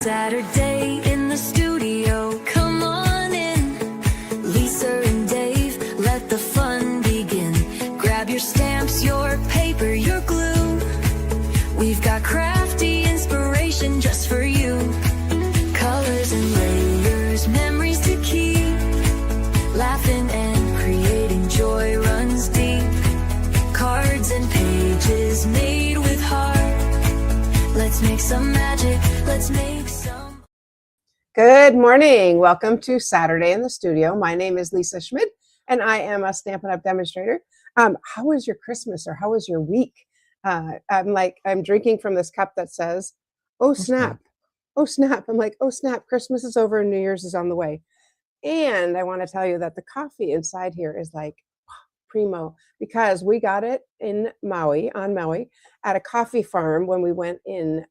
Saturday in the studio, come on in. Lisa and Dave, let the fun begin. Grab your stamps, your paper, your glue. We've got crafty inspiration just for you. Colors and layers, memories to keep. Laughing and creating joy runs deep. Cards and pages made with heart. Let's make some magic, let's make some. Good morning. Welcome to Saturday in the Studio. My name is Lisa Schmidt, and I am a Stampin' Up! Demonstrator. How was your Christmas, or how was your week? I'm drinking from this cup that says, oh snap, oh snap. I'm like, oh snap, Christmas is over and New Year's is on the way. And I want to tell you that the coffee inside here is like primo, because we got it in Maui, on Maui, at a coffee farm when we went in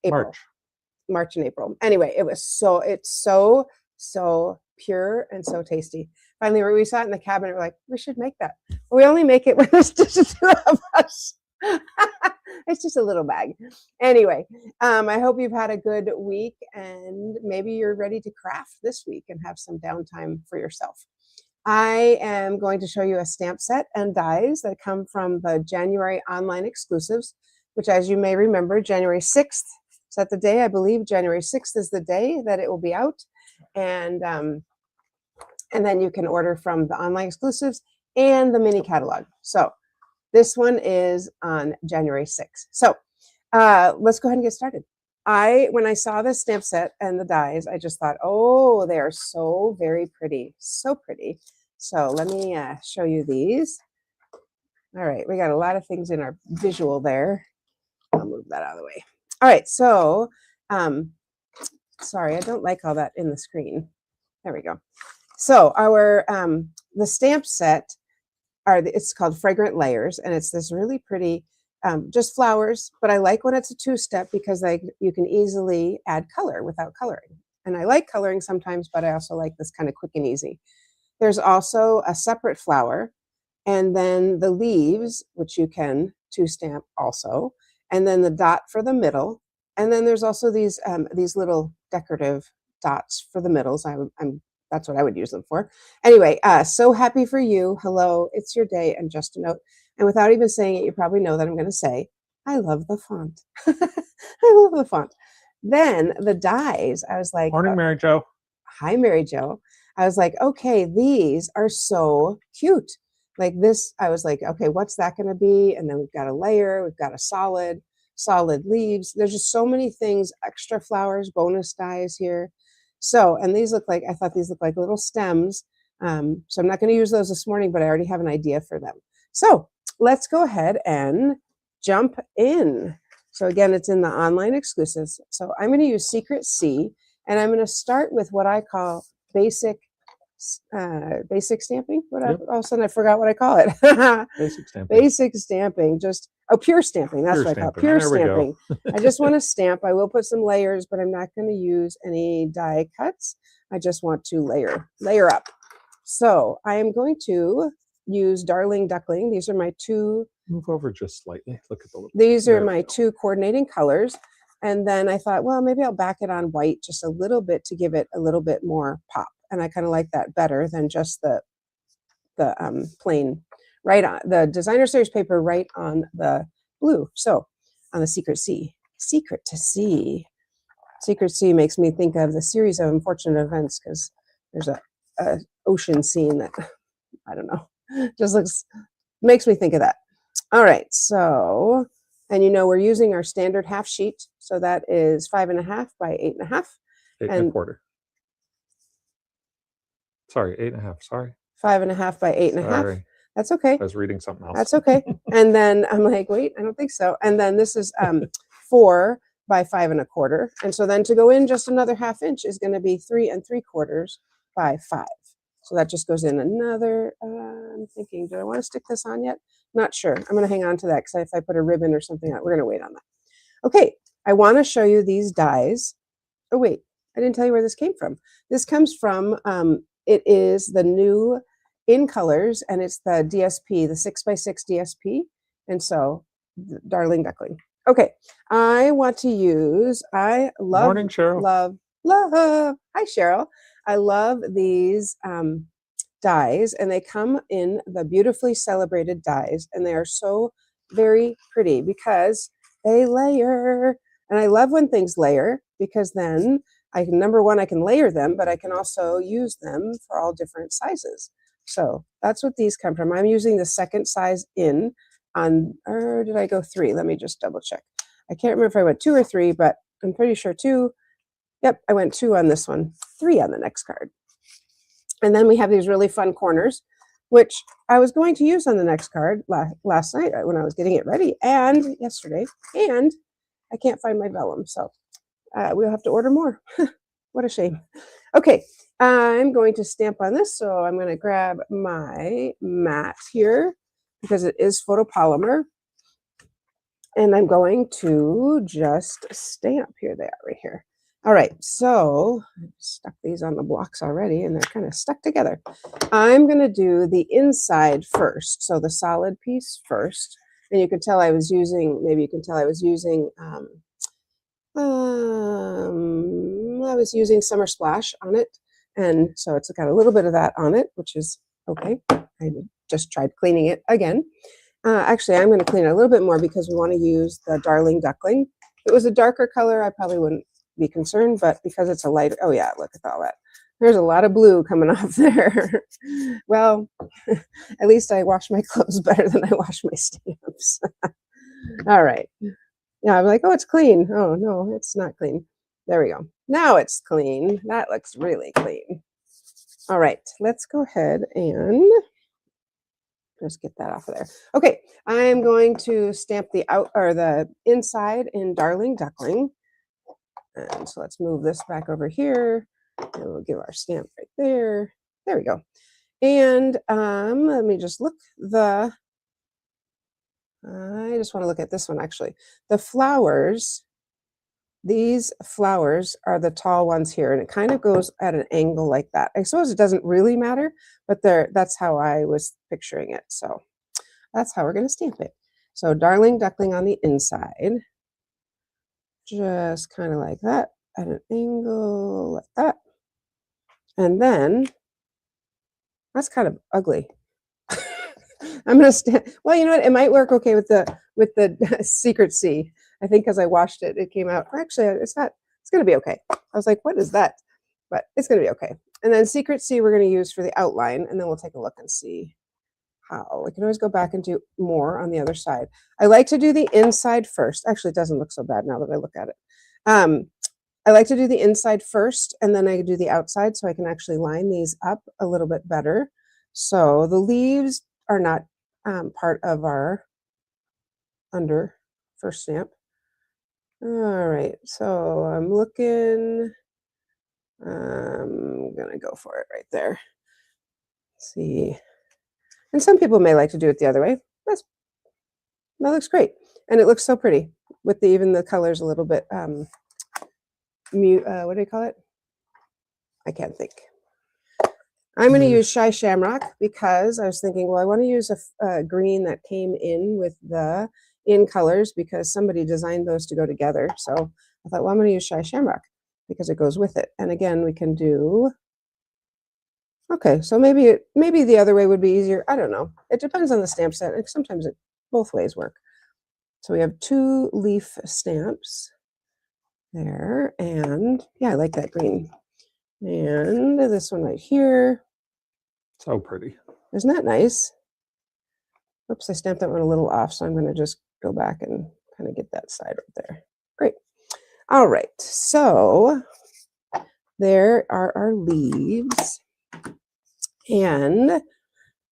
April. March and April. Anyway, it's so pure and so tasty. Finally, we sat in the cabinet, we're like, we should make that. But we only make it when there's just the two of us. It's just a little bag. Anyway, I hope you've had a good week, and maybe you're ready to craft this week and have some downtime for yourself. I am going to show you a stamp set and dies that come from the January online exclusives, which, as you may remember, January 6th, is that the day? I believe January 6th is the day that it will be out. And then you can order from the online exclusives and the mini catalog. So this one is on January 6th. So let's go ahead and get started. When I saw this stamp set and the dies, I just thought, oh, they are so very pretty, so pretty. So let me show you these. All right, we got a lot of things in our visual there. I'll move that out of the way. All right, so sorry, I don't like all that in the screen. There we go. So our the stamp set it's called Fragrant Layers, and it's this really pretty just flowers, but I like when it's a two-step because you can easily add color without coloring. And I like coloring sometimes, but I also like this kind of quick and easy. There's also a separate flower, and then the leaves, which you can two-stamp also, and then the dot for the middle. And then there's also these little decorative dots for the middles. That's what I would use them for. Anyway, so happy for you. Hello, it's your day. And just a note, and without even saying it, you probably know that I'm going to say, I love the font. I love the font. Then the dies, I was like, morning, Mary Jo. Hi, Mary Jo. I was like, okay, these are so cute. Like this, I was like, okay, what's that going to be? And then we've got a layer, we've got a solid leaves. There's just so many things, extra flowers, bonus dies here. So, and I thought these look like little stems. So I'm not going to use those this morning, but I already have an idea for them. So let's go ahead and jump in. So again, it's in the online exclusives. So I'm going to use Secret C, and I'm going to start with what I call basic stamping. Yep. All of a sudden I forgot what I call it. Basic stamping. Basic stamping. Pure stamping. That's what I call it. Pure stamping. I just want to stamp. I will put some layers, but I'm not going to use any die cuts. I just want to layer up. So I am going to use Darling Duckling. These are my two. Move over just slightly. Look at the little. These are my two coordinating colors. And then I thought, well, maybe I'll back it on white just a little bit to give it a little bit more pop. And I kind of like that better than just the plain right on the designer series paper right on the blue. So on the Secret C. Secret to C. Secret C makes me think of the series of unfortunate events, because there's a ocean scene that, I don't know, just makes me think of that. All right, so, and we're using our standard half sheet. So that is 5.5 by 8.5. 8.25. Sorry, 8.5. Sorry. 5.5 by 8.5. Sorry. That's okay. I was reading something else. That's okay. And then I'm like, wait, I don't think so. And then this is 4 by 5.25. And so then to go in just another ½ inch is going to be 3 3/4 by 5. So that just goes in another. I'm thinking, do I want to stick this on yet? Not sure. I'm going to hang on to that, because if I put a ribbon or something on, we're going to wait on that. Okay, I want to show you these dies. Oh wait, I didn't tell you where this came from. This comes from. It is the new in colors, and it's the DSP, the 6x6 DSP. And so, Darling Duckling. Okay, I want to use, I love, Morning, Cheryl. love. Hi, Cheryl. I love these dies, and they come in the Beautifully Celebrated dies, and they are so very pretty because they layer. And I love when things layer because then I can, number one, I can layer them, but I can also use them for all different sizes. So that's what these come from. I'm using the second size in on, or did I go 3? Let me just double check. I can't remember if I went 2 or 3, but I'm pretty sure 2. Yep, I went 2 on this one, 3 on the next card. And then we have these really fun corners, which I was going to use on the next card last night when I was getting it ready, and yesterday, and I can't find my vellum, so we'll have to order more. What a shame. Okay, I'm going to stamp on this, so I'm going to grab my mat here because it is photopolymer, and I'm going to just stamp. Here they are right here. All right, so I've stuck these on the blocks already, and they're kind of stuck together. I'm going to do the inside first, so the solid piece first. And you can tell I was using, maybe you can tell I was using Summer Splash on it. And so it's got a little bit of that on it, which is okay. I just tried cleaning it again. Actually, I'm going to clean it a little bit more because we want to use the Darling Duckling. If it was a darker color, I probably wouldn't be concerned, but because it's a lighter, oh yeah, look at all that. There's a lot of blue coming off there. Well, at least I wash my clothes better than I wash my stamps. All right. Yeah, I'm like, oh, it's clean. Oh, no, it's not clean. There we go. Now it's clean. That looks really clean. All right, let's go ahead and just get that off of there. Okay, I'm going to stamp the out or the inside in Darling Duckling. And so let's move this back over here. And we'll give our stamp right there. There we go. And let me just look I just want to look at this one actually. The flowers, these flowers are the tall ones here, and it kind of goes at an angle like that. I suppose it doesn't really matter, but that's how I was picturing it. So that's how we're going to stamp it. So Darling Duckling on the inside. Just kind of like that, at an angle like that. And then, that's kind of ugly. I'm gonna well, you know what, it might work okay with the Secret C. I think because I washed it, it came out, actually, it's gonna be okay. I was like, what is that? But it's gonna be okay. And then Secret C we're gonna use for the outline, and then we'll take a look and see how. We can always go back and do more on the other side. I like to do the inside first. Actually, it doesn't look so bad now that I look at it. I like to do the inside first, and then I do the outside so I can actually line these up a little bit better. So the leaves are not part of our under first stamp. All right, so I'm looking, I'm gonna go for it right there. Let's see. And some people may like to do it the other way. That looks great. And it looks so pretty with even the colors a little bit, what do you call it? I can't think. I'm going to use Shy Shamrock because I was thinking, well, I want to use a green that came in with the in colors because somebody designed those to go together. So I thought, well, I'm going to use Shy Shamrock because it goes with it. And again, we can do, okay, so maybe the other way would be easier. I don't know. It depends on the stamp set. Sometimes both ways work. So we have 2 leaf stamps there. And yeah, I like that green. And this one right here. So pretty. Isn't that nice? Oops, I stamped that one a little off, so I'm going to just go back and kind of get that side right there. Great. All right, so there are our leaves. And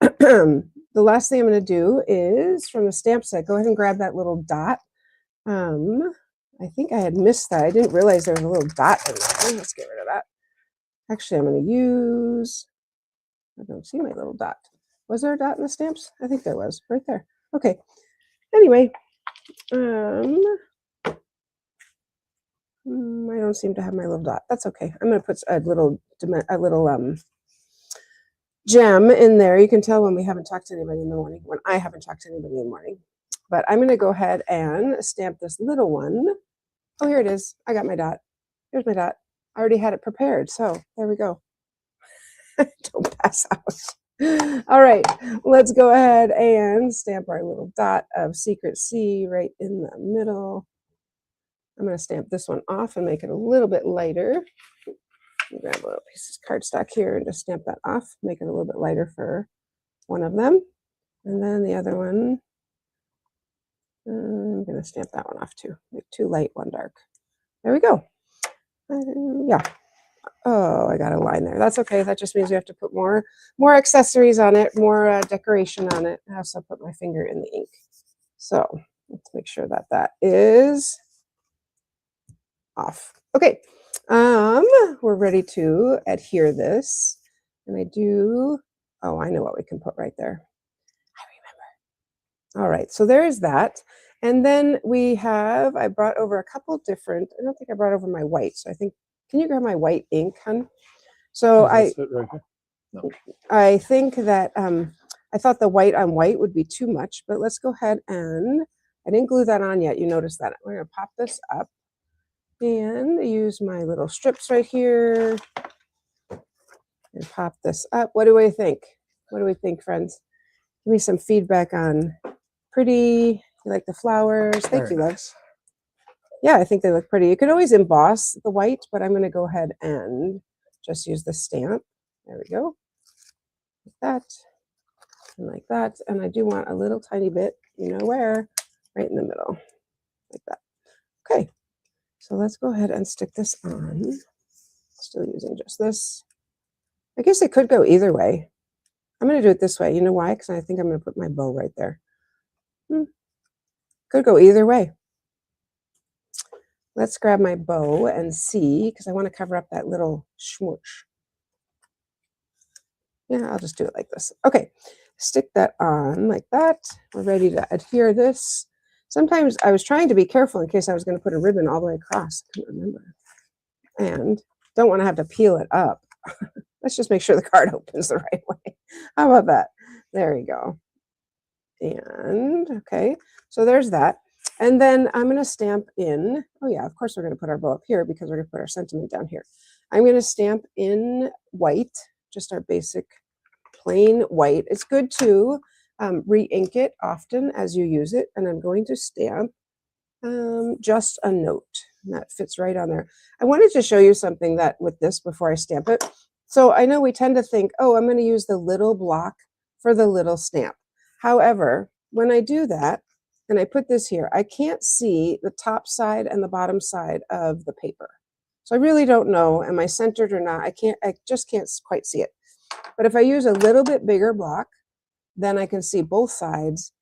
the last thing I'm going to do is from the stamp set, go ahead and grab that little dot. I think I had missed that. I didn't realize there was a little dot in there. Let's get rid of that. Actually, I'm going to use, I don't see my little dot. Was there a dot in the stamps? I think there was, right there. Okay. Anyway, I don't seem to have my little dot. That's okay. I'm going to put a little gem in there. You can tell when we haven't talked to anybody in the morning, when I haven't talked to anybody in the morning. But I'm going to go ahead and stamp this little one. Oh, here it is. I got my dot. Here's my dot. I already had it prepared. So there we go. Don't pass out. All right, let's go ahead and stamp our little dot of Secret C right in the middle. I'm going to stamp this one off and make it a little bit lighter. Grab a little piece of cardstock here and just stamp that off, make it a little bit lighter for one of them. And then the other one, I'm going to stamp that one off too. Make two light, one dark. There we go. Yeah. Oh, I got a line there. That's okay. That just means we have to put more accessories on it, more decoration on it. I also put my finger in the ink. So let's make sure that that is off. Okay. We're ready to adhere this. And I do, oh, I know what we can put right there. I remember. All right, so there is that. And then we have, I brought over a couple different, I don't think I brought over my white. So I think, can you grab my white ink, hon? So Is this it right here? No. I think that, I thought the white on white would be too much, but let's go ahead and, I didn't glue that on yet. You notice that. We're gonna pop this up and use my little strips right here and pop this up. What do we think? What do we think, friends? Give me some feedback on pretty. You like the flowers? Thank you, love. Yeah, I think they look pretty. You could always emboss the white, but I'm going to go ahead and just use the stamp. There we go. Like that and like that. And I do want a little tiny bit, you know where, right in the middle, like that. Okay, so let's go ahead and stick this on. Still using just this. I guess it could go either way. I'm going to do it this way. You know why? Because I think I'm going to put my bow right there. Could go either way. Let's grab my bow and see, because I want to cover up that little smooch. Yeah, I'll just do it like this. Okay, stick that on like that. We're ready to adhere this. Sometimes I was trying to be careful in case I was going to put a ribbon all the way across. I couldn't remember. And don't want to have to peel it up. Let's just make sure the card opens the right way. How about that? There you go. And okay, so there's that. And then I'm going to stamp in, oh yeah, of course we're going to put our bow up here because we're going to put our sentiment down here. I'm going to stamp in white, just our basic plain white. It's good to re-ink it often as you use it. And I'm going to stamp just a note. And that fits right on there. I wanted to show you something that with this before I stamp it. So I know we tend to think, oh, I'm going to use the little block for the little stamp. However, when I do that, and I put this here, I can't see the top side and the bottom side of the paper. So I really don't know, am I centered or not? I just can't quite see it. But if I use a little bit bigger block, then I can see both sides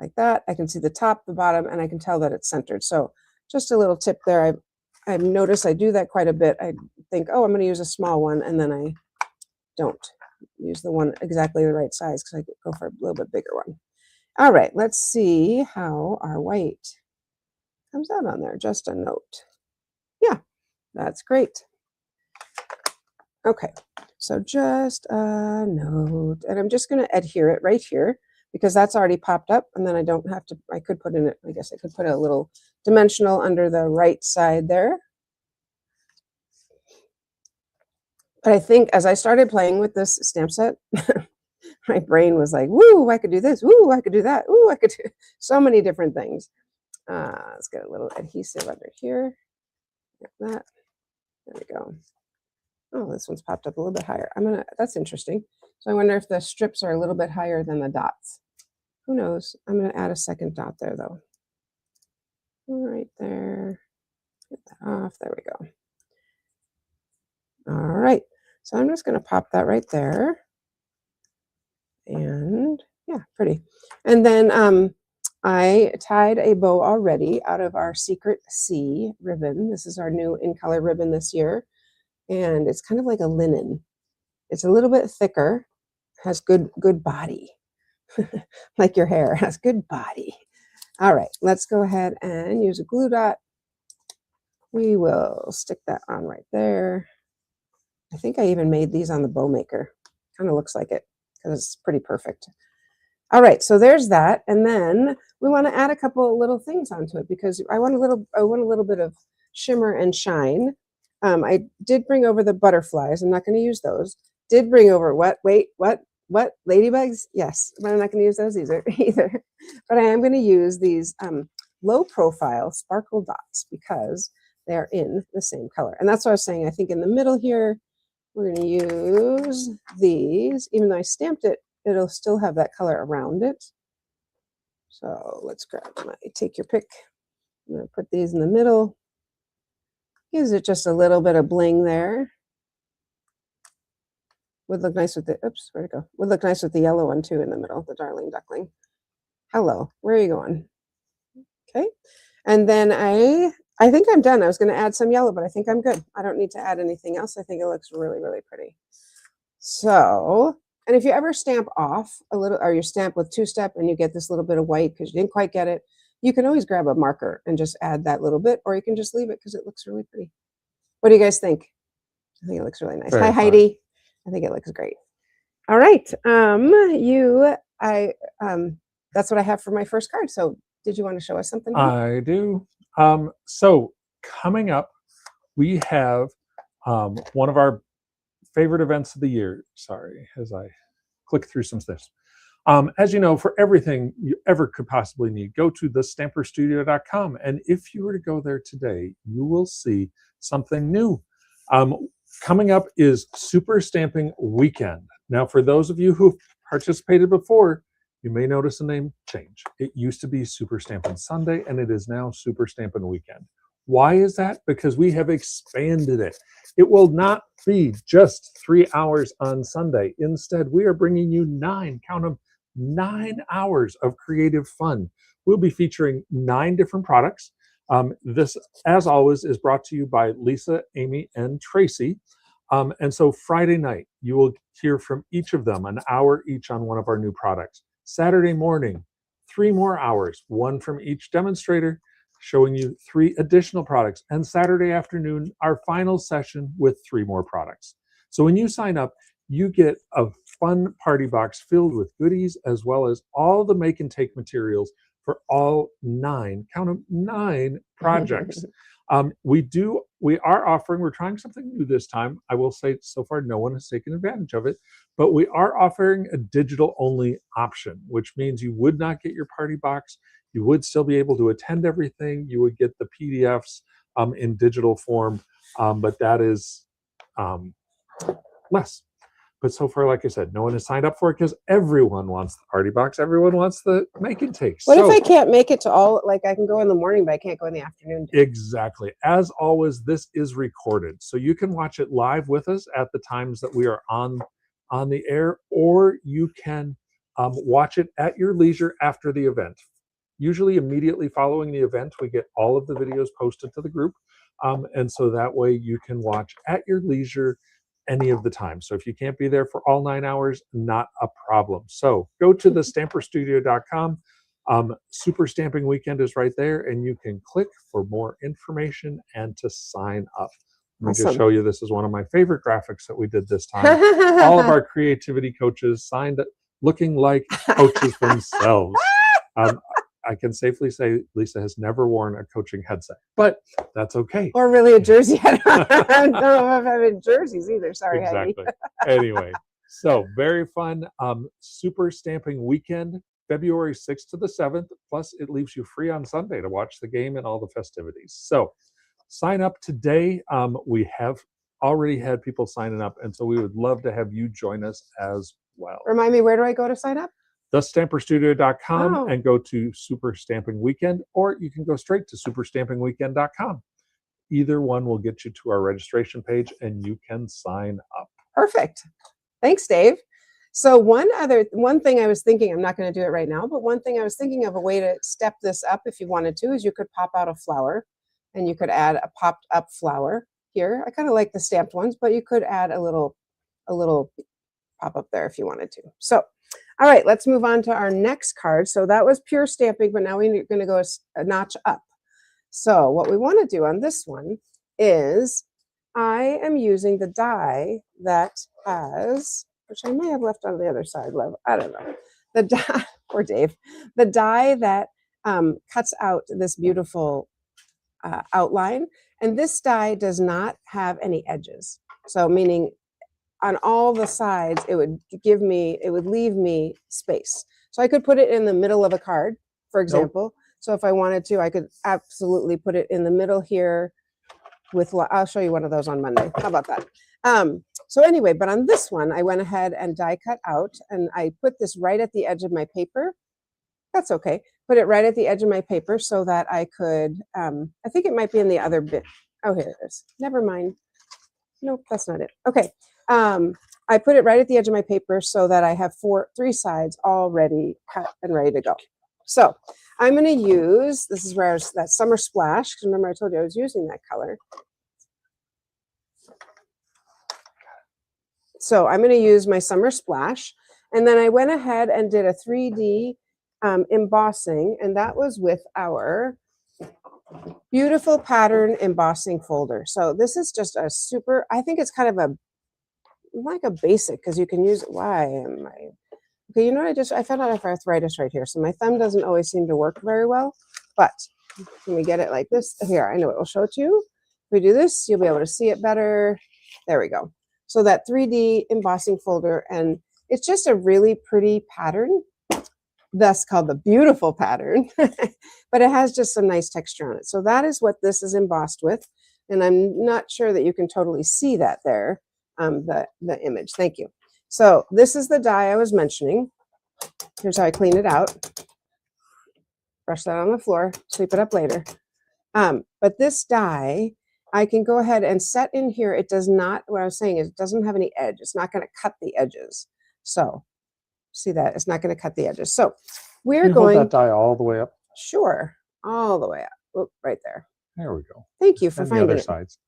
like that. I can see the top, the bottom, and I can tell that it's centered. So just a little tip there. I've noticed I do that quite a bit. I think, oh, I'm going to use a small one, and then I don't use the one exactly the right size because I go for a little bit bigger one. All right, let's see how our white comes out on there. Just a note. Yeah, that's great. Okay, so just a note. And I'm just going to adhere it right here because that's already popped up. And then I don't have to, I could put in it, I guess I could put a little dimensional under the right side there. But I think as I started playing with this stamp set, my brain was like, woo, I could do this. Woo, I could do that. Woo, I could do so many different things. Let's get a little adhesive under here. Like that. There we go. Oh, this one's popped up a little bit higher. That's interesting. So I wonder if the strips are a little bit higher than the dots. Who knows? I'm going to add a second dot there, though. Right there. Get that off. There we go. All right. So I'm just going to pop that right there. And yeah, pretty. And then I tied a bow already out of our Secret C ribbon. This is our new in color ribbon this year. And it's kind of like a linen. It's a little bit thicker, has good body. Like your hair has good body. All right, let's go ahead and use a glue dot. We will stick that on right there. I think I even made these on the bow maker. Kind of looks like it because it's pretty perfect. All right, so there's that. And then we want to add a couple little things onto it because I want a little bit of shimmer and shine. I did bring over the butterflies. I'm not going to use those. Did bring over what? Wait, what? Ladybugs? Yes, but I'm not going to use those either. But I am going to use these low profile sparkle dots because they're in the same color. And that's what I was saying. I think in the middle here, we're going to use these. Even though I stamped it, it'll still have that color around it. So let's grab my, take your pick. I'm going to put these in the middle. Gives it just a little bit of bling there. Would look nice with the, oops, where'd it go? Would look nice with the yellow one too in the middle, the darling duckling. Hello, where are you going? Okay, and then I think I'm done. I was going to add some yellow, but I think I'm good. I don't need to add anything else. I think it looks really, really pretty. So, and if you ever stamp off a little, or you stamp with two-step and you get this little bit of white because you didn't quite get it, you can always grab a marker and just add that little bit, or you can just leave it because it looks really pretty. What do you guys think? I think it looks really nice. Very Hi, fun. Heidi. I think it looks great. All right. That's what I have for my first card. So did you want to show us something? I do. So coming up, we have one of our favorite events of the year. Sorry, as I click through some steps. As you know, for everything you ever could possibly need, go to thestamperstudio.com. And if you were to go there today, you will see something new. Coming up is Super Stamping Weekend. Now, for those of you who've participated before, you may notice a name change. It used to be Super Stamping Sunday, and it is now Super Stamping Weekend. Why is that? Because we have expanded it. It will not be just 3 hours on Sunday. Instead, we are bringing you 9, count them, 9 hours of creative fun. We'll be featuring 9 different products. This, as always, is brought to you by Lisa, Amy, and Tracy. And so Friday night, you will hear from each of them, an hour each on one of our new products. Saturday morning, 3 more hours, 1 from each demonstrator, showing you 3 additional products. And Saturday afternoon, our final session with 3 more products. So when you sign up, you get a fun party box filled with goodies, as well as all the make and take materials for all 9, count them, 9 projects. We are offering, we're trying something new this time. I will say so far no one has taken advantage of it, but we are offering a digital only option, which means you would not get your party box. You would still be able to attend everything. You would get the PDFs in digital form, but that is less. But so far, like I said, no one has signed up for it because everyone wants the party box. Everyone wants the make and take. What if I can't make it to all, like I can go in the morning, but I can't go in the afternoon? Exactly. As always, this is recorded. So you can watch it live with us at the times that we are on the air, or you can watch it at your leisure after the event. Usually immediately following the event, we get all of the videos posted to the group. And so that way you can watch at your leisure any of the time. So if you can't be there for all 9 hours, not a problem. So go to thestamperstudio.com. Super Stamping Weekend is right there, and you can click for more information and to sign up. Let me just show you, this is one of my favorite graphics that we did this time. All of our creativity coaches signed it, looking like coaches themselves. I can safely say Lisa has never worn a coaching headset, but that's okay. Or really a jersey. I don't know if I'm in jerseys either. Sorry, exactly. Anyway, so very fun. Super Stamping Weekend, February 6th to the 7th. Plus, it leaves you free on Sunday to watch the game and all the festivities. So sign up today. We have already had people signing up, and so we would love to have you join us as well. Remind me, where do I go to sign up? thestamperstudio.com and go to Super Stamping Weekend, or you can go straight to superstampingweekend.com. Either one will get you to our registration page and you can sign up. Perfect. Thanks, Dave. So one thing I was thinking, I'm not going to do it right now, but one thing I was thinking of, a way to step this up if you wanted to, is you could pop out a flower and you could add a popped up flower here. I kind of like the stamped ones, but you could add a little pop up there if you wanted to. So all right, let's move on to our next card. So that was pure stamping, but now we're going to go a notch up. So what we want to do on this one is, I am using the die that has, which I may have left on the other side, I don't know. the die, poor Dave, the die that cuts out this beautiful outline. And this die does not have any edges. So meaning on all the sides, it would leave me space. So I could put it in the middle of a card, for example. Nope. So if I wanted to, I could absolutely put it in the middle here with, I'll show you one of those on Monday. How about that? So anyway, but on this one, I went ahead and die cut out, and I put this right at the edge of my paper. That's okay. Put it right at the edge of my paper so that I could, I think it might be in the other bit. Oh, here it is. Never mind. Nope, that's not it. Okay. I put it right at the edge of my paper so that I have three sides already cut and ready to go. So I'm going to use, this is where I was, that Summer Splash, because remember I told you I was using that color. So I'm going to use my Summer Splash, and then I went ahead and did a 3D embossing, and that was with our beautiful pattern embossing folder. So this is just a super, I think it's kind of a, like a basic, because you can use it. Why am I, okay, you know, I found out I have arthritis right here, so my thumb doesn't always seem to work very well, but can we get it like this? Here, I know it will show it to you. If we do this, you'll be able to see it better. There we go. So that 3D embossing folder, and it's just a really pretty pattern, thus called the beautiful pattern, but it has just some nice texture on it. So that is what this is embossed with, and I'm not sure that you can totally see that there, the image. Thank you. So this is the die I was mentioning. Here's how I clean it out. Brush that on the floor, sweep it up later. But this die, I can go ahead and set in here. It does not, what I was saying is it doesn't have any edge. It's not going to cut the edges. So see that? It's not going to cut the edges. So we're going. Hold that die all the way up. Sure. All the way up. Oop, right there. There we go. Thank you for finding the other it. Sides.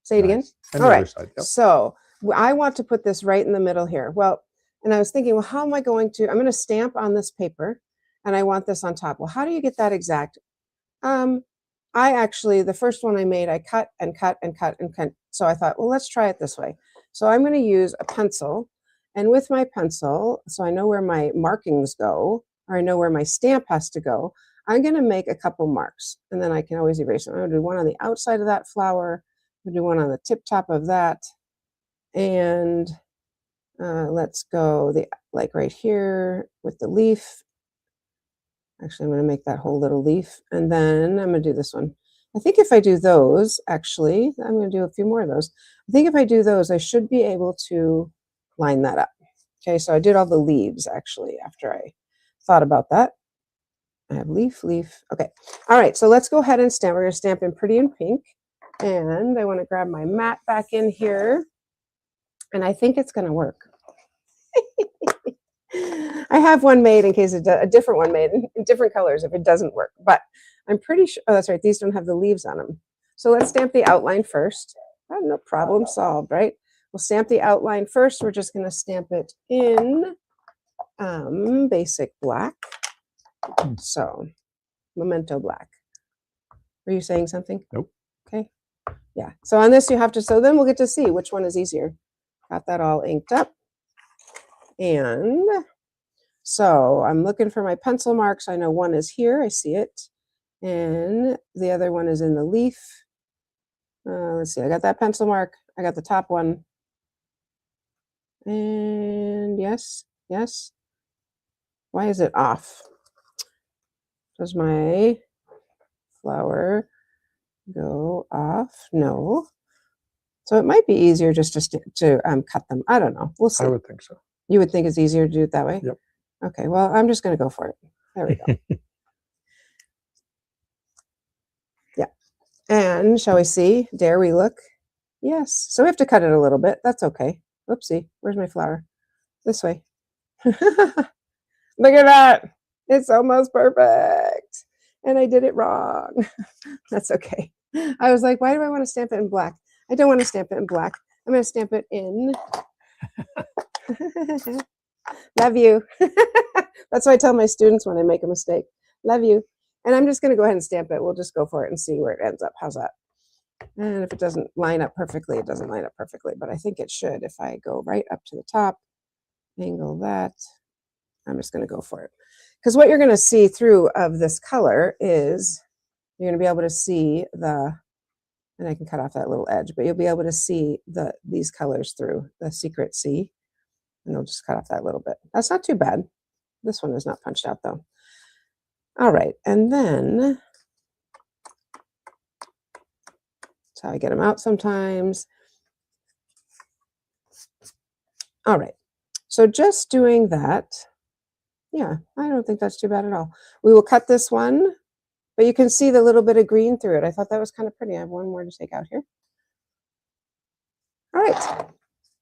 Say it again. And all the right. other side. Yep. So I want to put this right in the middle here. Well, and I was thinking, well, how am I going to, I'm going to stamp on this paper, and I want this on top. Well, how do you get that exact? I actually, the first one I made, I cut and cut and cut and cut. So I thought, well, let's try it this way. So I'm going to use a pencil, and with my pencil, so I know where my markings go, or I know where my stamp has to go, I'm going to make a couple marks, and then I can always erase them. I'm going to do one on the outside of that flower. I'm going to do one on the tip top of that. And let's go like right here with the leaf. Actually, I'm going to make that whole little leaf, and then I'm going to do this one. I think if I do those, actually, I'm going to do a few more of those. I think if I do those, I should be able to line that up. Okay, so I did all the leaves, actually, after I thought about that. I have leaf, leaf. Okay, all right, so let's go ahead and stamp. We're going to stamp in Pretty in Pink, and I want to grab my mat back in here, and I think it's going to work. I have one made in case a different one made in different colors if it doesn't work, but I'm pretty sure, oh, that's right, these don't have the leaves on them. So let's stamp the outline first. Oh, no problem solved, right? We'll stamp the outline first. We're just going to stamp it in basic black. So Memento black. Were you saying something? Nope. Okay. Yeah. So on this you have to, so then we'll get to see which one is easier. Got that all inked up. And so I'm looking for my pencil marks. I know one is here. I see it. And the other one is in the leaf. Let's see. I got that pencil mark. I got the top one. And yes, yes. Why is it off? Does my flower go off? No. So it might be easier just to cut them. I don't know. We'll see. I would think so. You would think it's easier to do it that way? Yep. Okay, well, I'm just going to go for it. There we go. Yeah. And shall we see? Dare we look? Yes. So we have to cut it a little bit. That's okay. Oopsie. Where's my flower? This way. Look at that. It's almost perfect. And I did it wrong. That's okay. I was like, why do I want to stamp it in black? I don't want to stamp it in black. I'm going to stamp it in. Love you. That's what I tell my students when I make a mistake. Love you. And I'm just going to go ahead and stamp it. We'll just go for it and see where it ends up. How's that? And if it doesn't line up perfectly, it doesn't line up perfectly. But I think it should if I go right up to the top, angle that, I'm just going to go for it. Because what you're going to see through of this color is you're going to be able to see the, and I can cut off that little edge, but you'll be able to see these colors through the Secret C. And I'll just cut off that little bit. That's not too bad. This one is not punched out though. All right, and then that's how I get them out sometimes. All right, so just doing that, yeah, I don't think that's too bad at all. We will cut this one, but you can see the little bit of green through it. I thought that was kind of pretty. I have one more to take out here. All right,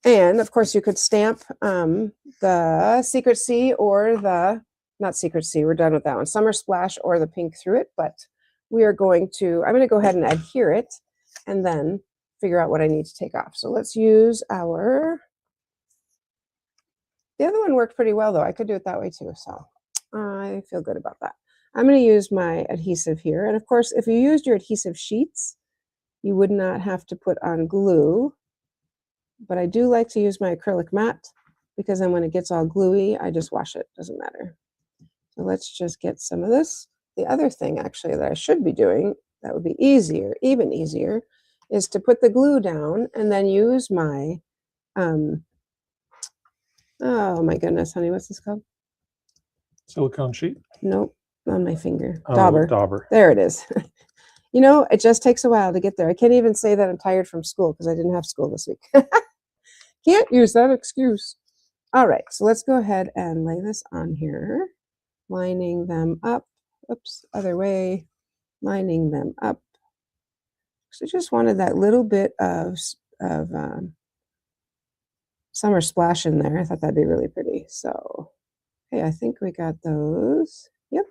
and of course you could stamp the Secret C or the, not Secret C, we're done with that one, Summer Splash or the pink through it, but we are going to, I'm going to go ahead and adhere it and then figure out what I need to take off. So let's use our, the other one worked pretty well though. I could do it that way too, so I feel good about that. I'm going to use my adhesive here, and of course if you used your adhesive sheets you would not have to put on glue, but I do like to use my acrylic mat because then when it gets all gluey I just wash it, doesn't matter. So let's just get some of this. The other thing actually that I should be doing that would be easier, even easier, is to put the glue down and then use my, oh my goodness, honey, what's this called? Silicone sheet? Nope, on my finger. Oh, Dauber. dauber. There it is. You know, it just takes a while to get there. I can't even say that I'm tired from school because I didn't have school this week. Can't use that excuse. All right, so let's go ahead and lay this on here, lining them up. Oops, other way, lining them up. So just wanted that little bit of Summer Splash in there. I thought that'd be really pretty. So, okay, I think we got those. Yep.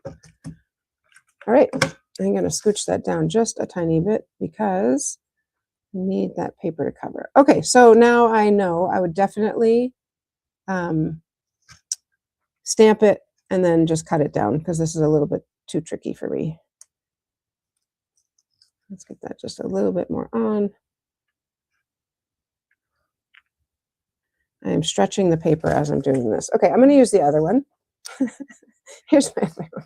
All right, I'm going to scooch that down just a tiny bit because I need that paper to cover. Okay, so now I know I would definitely stamp it and then just cut it down because this is a little bit too tricky for me. Let's get that just a little bit more on. I am stretching the paper as I'm doing this. Okay, I'm going to use the other one. Here's my other one.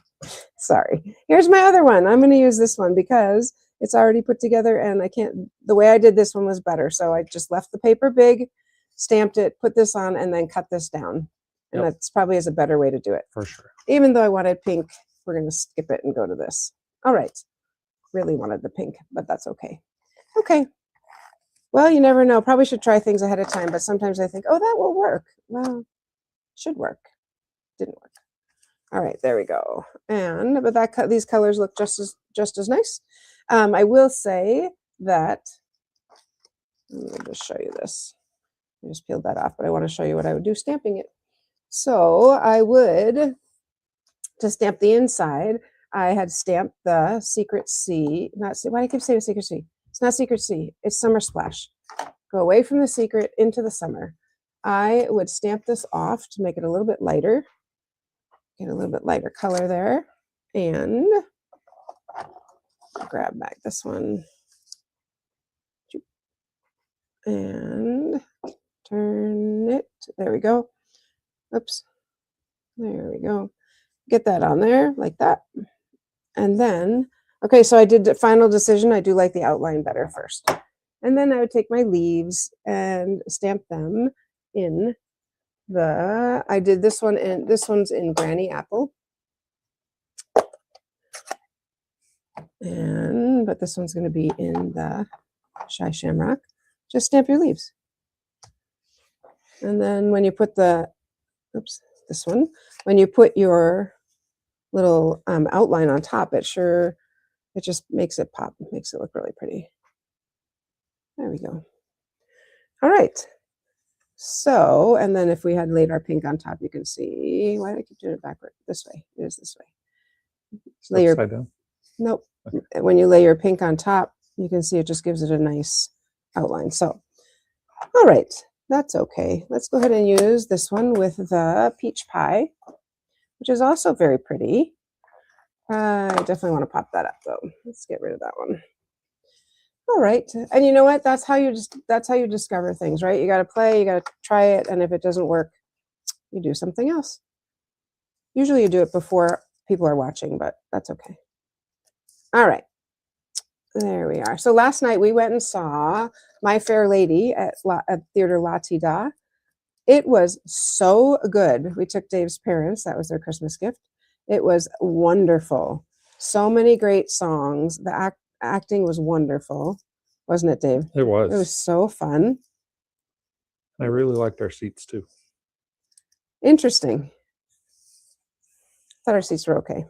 Sorry. Here's my other one. I'm going to use this one because it's already put together and I can't, the way I did this one was better. So I just left the paper big, stamped it, put this on, and then cut this down. And that's probably is a better way to do it. For sure. Even though I wanted pink, we're going to skip it and go to this. All right. Really wanted the pink, but that's okay. Okay. Well, you never know. Probably should try things ahead of time, but sometimes I think, oh, that will work. Well, should work. Didn't work. All right, there we go. And but that these colors look just as nice. I will say that, let me just show you this. I just peeled that off, but I want to show you what I would do stamping it. So I would, to stamp the inside, I had stamped the Secret C, not, why do I keep saying Secret C? It's not Secret C, it's Summer Splash. Go away from the secret into the summer. I would stamp this off to make it a little bit lighter. Get a little bit lighter color there. And grab back this one. And turn it. There we go. Oops. There we go. Get that on there like that. And then, okay, so I did the final decision. I do like the outline better first. And then I would take my leaves and stamp them in the, I did this one, and this one's in Granny Apple. And, but this one's going to be in the Shy Shamrock. Just stamp your leaves. And then when you put the, oops, this one, when you put your little outline on top, it just makes it pop, makes it look really pretty. There we go. All right. So, and then if we had laid our pink on top, you can see, why do I keep doing it backward? This way, it is this way. Lay your, down. Nope. Okay. When you lay your pink on top, you can see it just gives it a nice outline. So, all right, that's okay. Let's go ahead and use this one with the peach pie, which is also very pretty. I definitely want to pop that up though. Let's get rid of that one. All right, and you know what? That's how you discover things, right? You got to play, you got to try it, and if it doesn't work, you do something else. Usually you do it before people are watching, but that's okay. All right. There we are. So last night we went and saw My Fair Lady at Theater La Ti Da. It was so good. We took Dave's parents. That was their Christmas gift. It was wonderful. So many great songs. The acting was wonderful. Wasn't it, Dave? It was. It was so fun. I really liked our seats too. Interesting. Thought our seats were okay.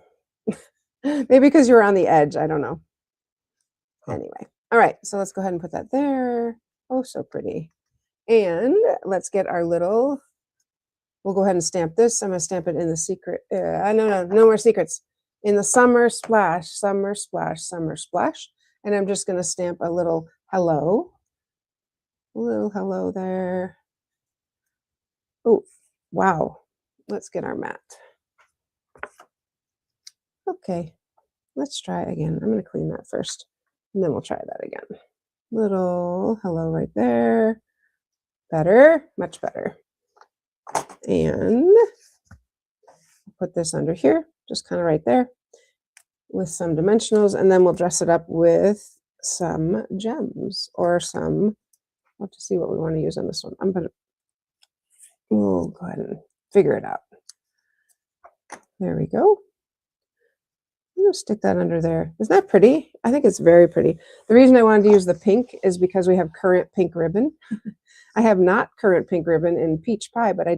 Maybe because you were on the edge. I don't know. Huh. Anyway. All right. So let's go ahead and put that there. Oh, so pretty. And let's get our little, we'll go ahead and stamp this. I'm going to stamp it in the secret. No more secrets. In the summer splash, summer splash, summer splash. And I'm just going to stamp a little hello. A little hello there. Oh, wow. Let's get our mat. Okay. Let's try again. I'm going to clean that first, and then we'll try that again. Little hello right there. Better, much better. And put this under here, just kind of right there with some dimensionals, and then we'll dress it up with some gems or some, we'll have to see what we want to use on this one. We'll go ahead and figure it out. There we go. I'm going to stick that under there. Isn't that pretty? I think it's very pretty. The reason I wanted to use the pink is because we have currant pink ribbon. I have not currant pink ribbon in peach pie, but I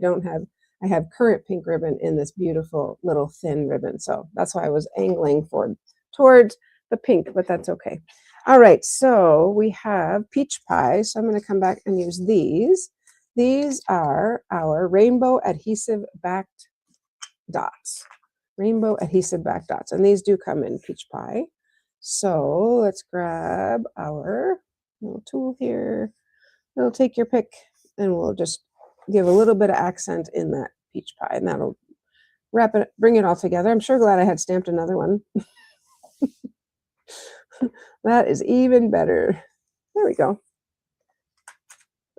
have currant pink ribbon in this beautiful little thin ribbon. So that's why I was angling towards the pink, but that's okay. All right, so we have peach pie. So I'm going to come back and use these. These are our rainbow adhesive backed dots. Rainbow adhesive back dots, and these do come in peach pie. So let's grab our little tool here. It'll take your pick, and we'll just give a little bit of accent in that peach pie, and that'll wrap it, bring it all together. I'm sure glad I had stamped another one. That is even better. There we go.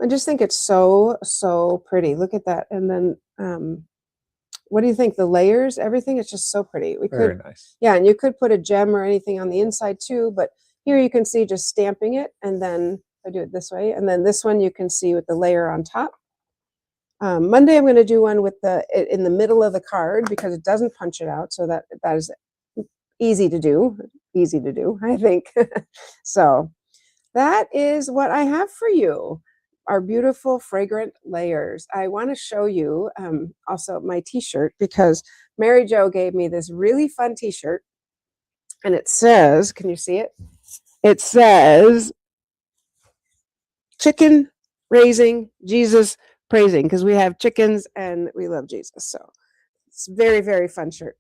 I just think it's so, so pretty. Look at that. And then what do you think? The layers, everything, it's just so pretty. Very nice. Yeah, and you could put a gem or anything on the inside too, but here you can see just stamping it, and then I do it this way, and then this one you can see with the layer on top. Monday I'm going to do one with in the middle of the card because it doesn't punch it out, so that is easy to do, I think. So that is what I have for you. Our beautiful fragrant layers. I want to show you also my t-shirt because Mary Jo gave me this really fun t-shirt, and it says, can you see it? It says chicken raising, Jesus praising, because we have chickens and we love Jesus. So it's very, very fun shirt.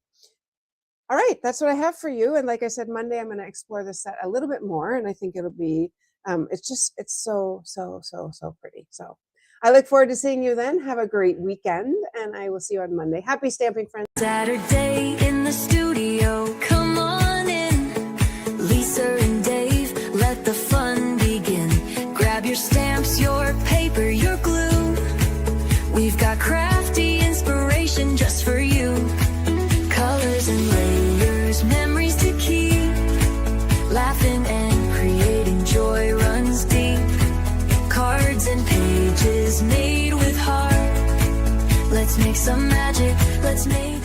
All right, that's what I have for you. And like I said, Monday I'm going to explore this set a little bit more, and I think it'll be it's so, so, so, so pretty. So I look forward to seeing you then. Have a great weekend, and I will see you on Monday. Happy stamping, friends. Saturday in the studio, come on in. Lisa and Dave, let the fun begin. Grab your stamps, your paper, your glue. We've got crafty inspiration just for you. Colors and layers, memories to keep. Laughing and creating joy runs deep. Cards and pages made with heart. Let's make some magic, let's make